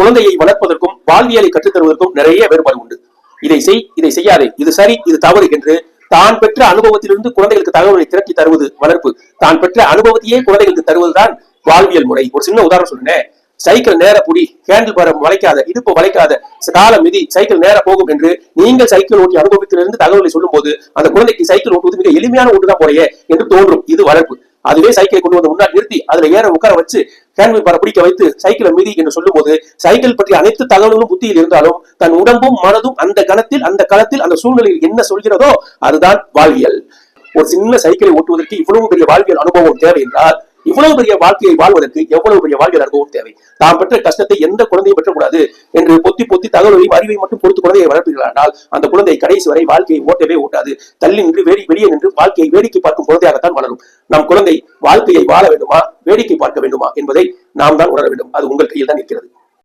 குழந்தையை வளர்ப்பதற்கும் வாழ்வியலை கற்றுத்தருவதற்கும் நிறைய வேறுபாடு உண்டு. இதை செய், இதை செய்யாதே, இது சரி, இது தவறு என்று தான் பெற்ற அனுபவத்திலிருந்து குழந்தைகளுக்கு தகவல்களை திரட்டி தருவது வளர்ப்பு. தான் பெற்ற அனுபவத்தையே குழந்தைகளுக்கு தருவதுதான் வாழ்வியல் முறை. ஒரு சின்ன உதாரணம் சொல்றேன். சைக்கிள் நேர புடி, ஹேண்டில் பார் வளைக்காத, இடுப்பு வளைக்காத, காலம் மிதி, சைக்கிள் நேர போகும் என்று நீங்கள் சைக்கிள் ஓட்டி அனுபவத்திலிருந்து தகவலை சொல்லும் போது அந்த குழந்தைக்கு சைக்கிள் ஓட்டுவது மிக எளிமையான ஓட்டுதான் போறையே என்று தோன்றும். இது வளர்ப்பு. அதுவே சைக்கிளை கொண்டு வந்து முன்னாடி நிறுத்தி அதுல ஏற உட்கார வச்சு ஹேண்டில் பாரை பிடிக்க வைத்து சைக்கிளை மிதி என்று சொல்லும் போது சைக்கிள் பற்றி அனைத்து தகவல்களும் புத்தியில் இருந்தாலும் தன் உடம்பும் மனதும் அந்த கணத்தில் அந்த களத்தில் அந்த சூழ்நிலையில் என்ன சொல்கிறதோ அதுதான் வாழ்வியல். ஒரு சின்ன சைக்கிளை ஓட்டுவதற்கு இவ்வளவு பெரிய வாழ்வியல் அனுபவம் தேவை என்றால் இவ்வளவு பெரிய வாழ்க்கையை வாழ்வதற்கு எவ்வளவு பெரிய வாழ்வியல் அனுபவம் தேவை. தாம் பெற்ற கஷ்டத்தை எந்த குழந்தையும் பெற்றக்கூடாது என்று பொத்தி பொத்தி தகவலையும் அறிவை மட்டும் பொறுத்து குழந்தையை வளர்ப்பீர்களானால் அந்த குழந்தை கடைசி வரை வாழ்க்கையை ஓட்டவே ஓட்டாது. தள்ளி நின்று வெளியே நின்று வாழ்க்கையை வேடிக்கை பார்க்கும் குழந்தையாகத்தான் வளரும். நம் குழந்தை வாழ்க்கையை வாழ வேண்டுமா, வேடிக்கை பார்க்க வேண்டுமா என்பதை நாம் தான் உணர வேண்டும். அது உங்கள் கையில் தான் இருக்கிறது.